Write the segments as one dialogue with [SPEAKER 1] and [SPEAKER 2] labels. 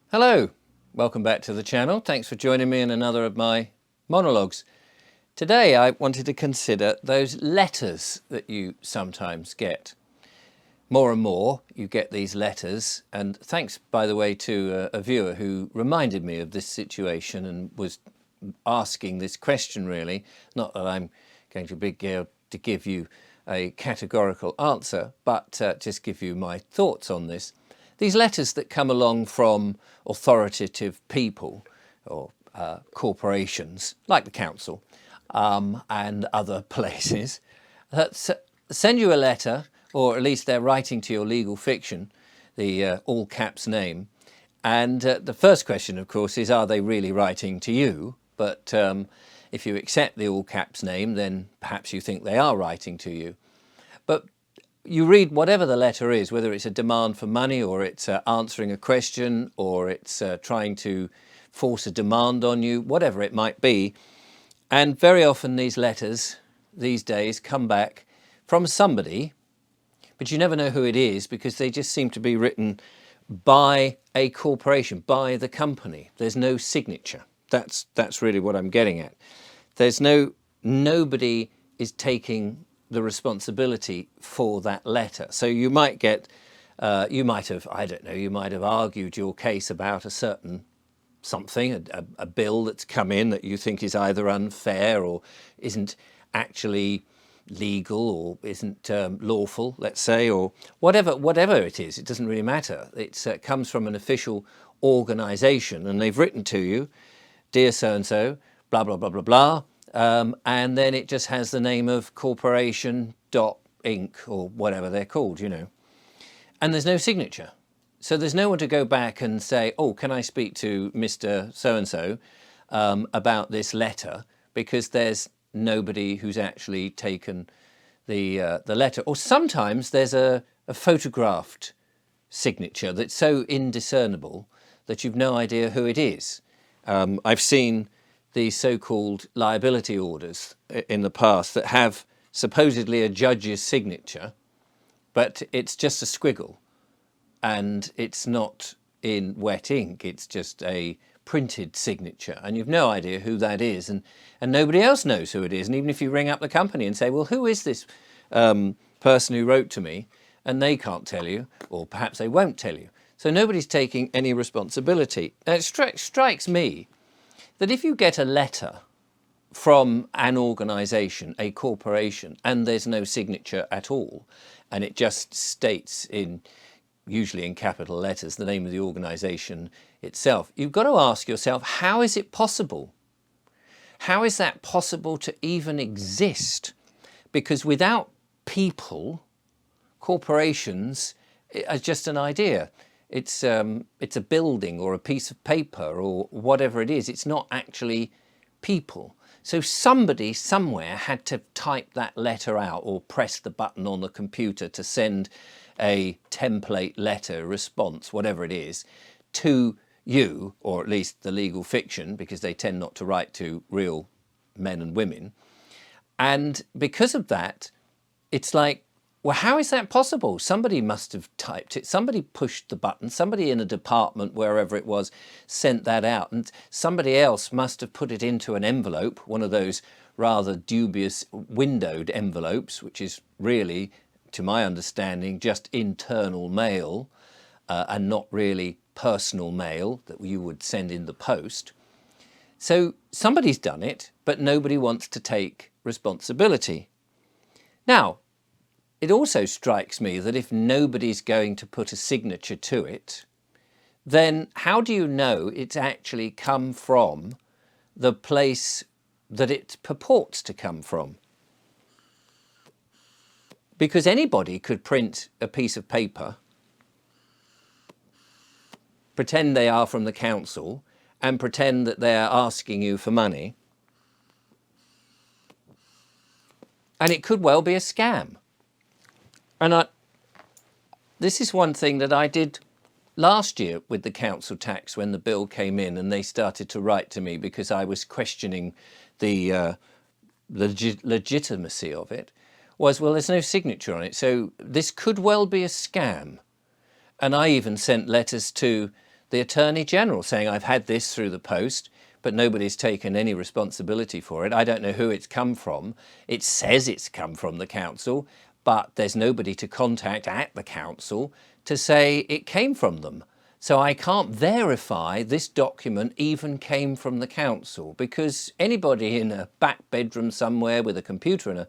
[SPEAKER 1] Hello, welcome back to the channel. Thanks for joining me in another of my monologues. Today I wanted to consider those letters that you sometimes get. More and more you get these letters, and thanks by the way to a viewer who reminded me of this situation and was asking this question really. Not that I'm going to be able to give you a categorical answer, but just give you my thoughts on this. These letters that come along from authoritative people or corporations like the council and other places that send you a letter, or at least they're writing to your legal fiction, the all caps name. And the first question, of course, is are they really writing to you? But if you accept the all caps name, then perhaps you think they are writing to you. But you read whatever the letter is, whether it's a demand for money or it's answering a question or it's trying to force a demand on you, whatever it might be. And very often these letters these days come back from somebody, but you never know who it is because they just seem to be written by a corporation, by the company. There's no signature. That's really what I'm getting at. There's nobody is taking the responsibility for that letter. So you might get, you might have argued your case about a certain something, a bill that's come in that you think is either unfair or isn't actually legal or isn't lawful, let's say, or whatever it is, it doesn't really matter. It comes from an official organisation and they've written to you, dear so-and-so, blah, blah, blah, blah, blah, and then it just has the name of corporation Inc. or whatever they're called, you know. And there's no signature. So there's no one to go back and say, oh, can I speak to Mr. So-and-so about this letter? Because there's nobody who's actually taken the letter. Or sometimes there's a photographed signature that's so indiscernible that you've no idea who it is. I've seen the so-called liability orders in the past that have supposedly a judge's signature, but it's just a squiggle and it's not in wet ink, it's just a printed signature and you've no idea who that is, and nobody else knows who it is. And even if you ring up the company and say, well, who is this person who wrote to me, and they can't tell you, or perhaps they won't tell you. So nobody's taking any responsibility. Now, it strikes me that if you get a letter from an organisation, a corporation, and there's no signature at all, and it just states usually in capital letters, the name of the organisation itself, you've got to ask yourself, how is it possible? How is that possible to even exist? Because without people, corporations are just an idea. It's a building or a piece of paper or whatever it is. It's not actually people. So somebody somewhere had to type that letter out or press the button on the computer to send a template letter, response, whatever it is, to you, or at least the legal fiction, because they tend not to write to real men and women. And because of that, it's like, well, how is that possible? Somebody must have typed it. Somebody pushed the button. Somebody in a department, wherever it was, sent that out. And somebody else must have put it into an envelope, one of those rather dubious windowed envelopes, which is really, to my understanding, just internal mail and not really personal mail that you would send in the post. So somebody's done it, but nobody wants to take responsibility. Now, it also strikes me that if nobody's going to put a signature to it, then how do you know it's actually come from the place that it purports to come from? Because anybody could print a piece of paper, pretend they are from the council, and pretend that they're asking you for money, and it could well be a scam. And this is one thing that I did last year with the council tax when the bill came in and they started to write to me because I was questioning the legitimacy of it, was, well, there's no signature on it, so this could well be a scam. And I even sent letters to the Attorney General saying, I've had this through the post, but nobody's taken any responsibility for it. I don't know who it's come from. It says it's come from the council, but there's nobody to contact at the council to say it came from them. So I can't verify this document even came from the council, because anybody in a back bedroom somewhere with a computer and a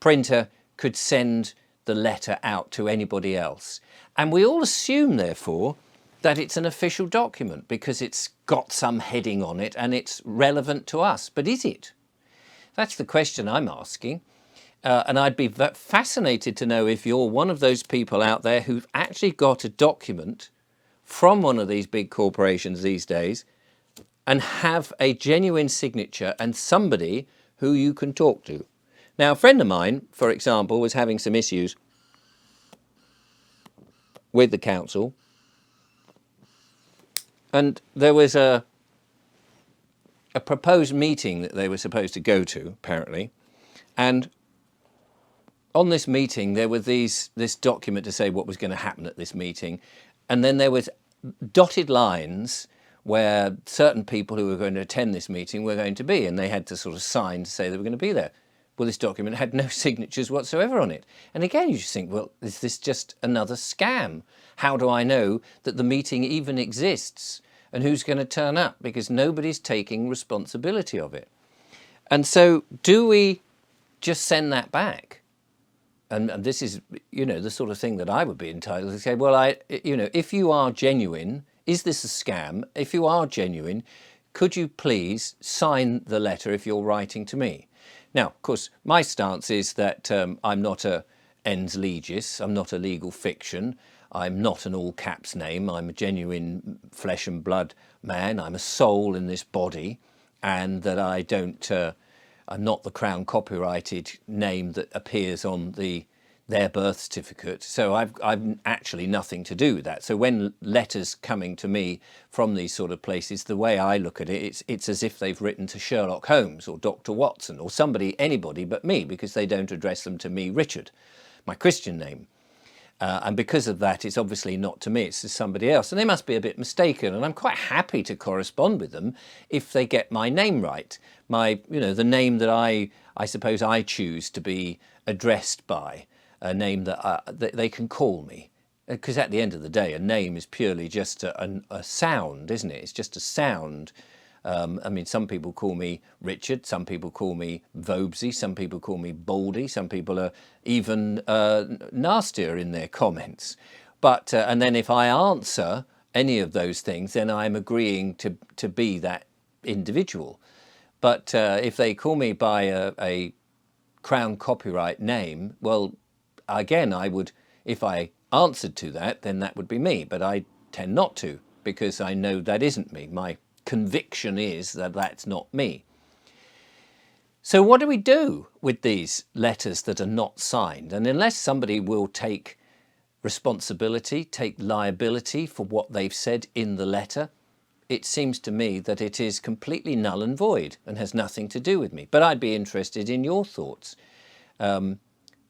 [SPEAKER 1] printer could send the letter out to anybody else. And we all assume, therefore, that it's an official document because it's got some heading on it and it's relevant to us. But is it? That's the question I'm asking. And I'd be fascinated to know if you're one of those people out there who've actually got a document from one of these big corporations these days and have a genuine signature and somebody who you can talk to. Now, a friend of mine, for example, was having some issues with the council, and there was a proposed meeting that they were supposed to go to, apparently, and on this meeting there were this document to say what was going to happen at this meeting, and then there was dotted lines where certain people who were going to attend this meeting were going to be, and they had to sort of sign to say they were going to be there. Well, this document had no signatures whatsoever on it. And again, you just think, well, is this just another scam? How do I know that the meeting even exists? And who's going to turn up? Because nobody's taking responsibility of it. And so do we just send that back? And this is, the sort of thing that I would be entitled to say, well, if you are genuine, is this a scam? If you are genuine, could you please sign the letter if you're writing to me? Now, of course, my stance is that I'm not a ens legis, I'm not a legal fiction, I'm not an all caps name, I'm a genuine flesh and blood man, I'm a soul in this body, and that I don't, I'm not the Crown copyrighted name that appears on their birth certificate. So I've actually nothing to do with that. So when letters coming to me from these sort of places, the way I look at it, it's as if they've written to Sherlock Holmes or Dr. Watson or anybody but me, because they don't address them to me, Richard, my Christian name. And because of that, it's obviously not to me, it's to somebody else. And they must be a bit mistaken. And I'm quite happy to correspond with them if they get my name right. The name that I suppose I choose to be addressed by, a name that they can call me. Because at the end of the day, a name is purely just a sound, isn't it? It's just a sound. Some people call me Richard, some people call me Vobesy, some people call me Baldy, some people are even nastier in their comments. But and then if I answer any of those things, then I'm agreeing to be that individual. But if they call me by a Crown copyright name, well, again, I would, if I answered to that, then that would be me. But I tend not to, because I know that isn't me. My conviction is that that's not me. So what do we do with these letters that are not signed? And unless somebody will take responsibility, take liability for what they've said in the letter, it seems to me that it is completely null and void and has nothing to do with me. But I'd be interested in your thoughts,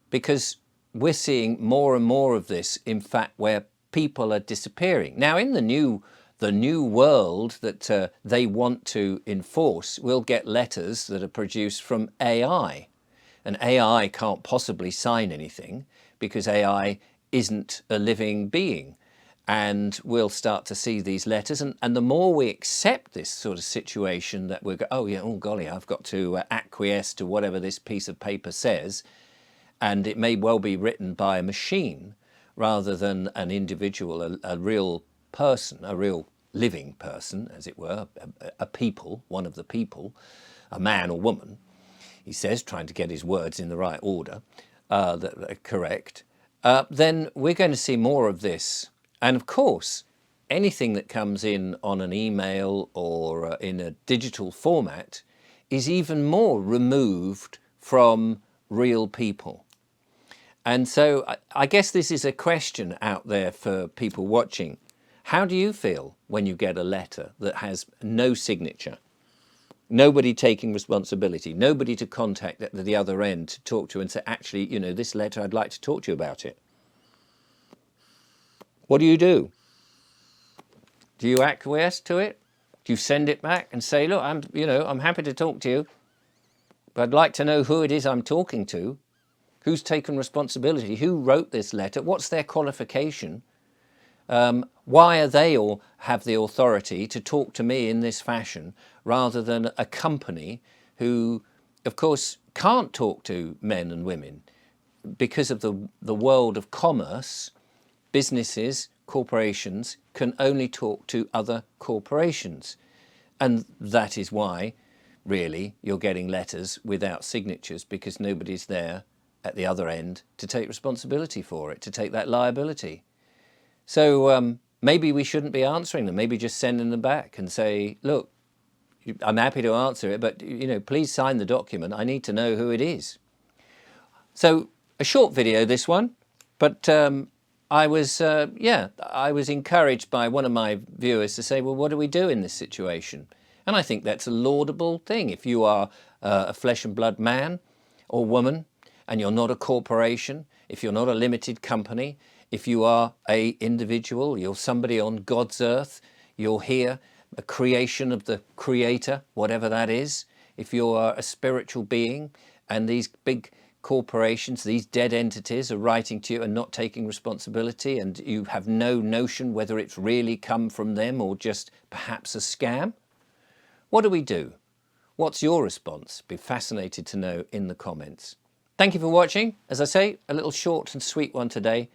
[SPEAKER 1] because we're seeing more and more of this, in fact, where people are disappearing. Now, in the new world that they want to enforce, we'll get letters that are produced from AI. And AI can't possibly sign anything because AI isn't a living being. And we'll start to see these letters. And the more we accept this sort of situation that oh golly, I've got to acquiesce to whatever this piece of paper says, and it may well be written by a machine rather than an individual, a real person, a real living person, as it were, a people, one of the people, a man or woman, he says, trying to get his words in the right order, that are correct, then we're going to see more of this. And of course, anything that comes in on an email or in a digital format is even more removed from real people. And so I guess this is a question out there for people watching. How do you feel when you get a letter that has no signature, nobody taking responsibility, nobody to contact at the other end to talk to and say, actually, this letter, I'd like to talk to you about it? What do you do? Do you acquiesce to it? Do you send it back and say, look, I'm happy to talk to you, but I'd like to know who it is I'm talking to, who's taken responsibility, who wrote this letter, what's their qualification, why are they or have the authority to talk to me in this fashion, rather than a company who, of course, can't talk to men and women because of the world of commerce. Businesses, corporations can only talk to other corporations. And that is why, really, you're getting letters without signatures, because nobody's there at the other end to take responsibility for it, to take that liability. So maybe we shouldn't be answering them. Maybe just sending them back and say, look, I'm happy to answer it, but please sign the document. I need to know who it is. So a short video, this one, but I was encouraged by one of my viewers to say, well, what do we do in this situation? And I think that's a laudable thing. If you are a flesh and blood man or woman, and you're not a corporation, if you're not a limited company, if you are a individual, you're somebody on God's earth, you're here, a creation of the Creator, whatever that is, if you are a spiritual being, and these big corporations, these dead entities are writing to you and not taking responsibility, and you have no notion whether it's really come from them or just perhaps a scam, what do we do? What's your response? Be fascinated to know in the comments. Thank you for watching. As I say, a little short and sweet one today.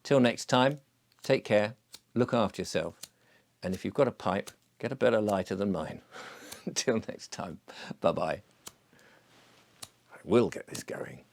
[SPEAKER 1] Till next time, take care, look after yourself, and if you've got a pipe, get a better lighter than mine. Until next time, bye-bye. I will get this going.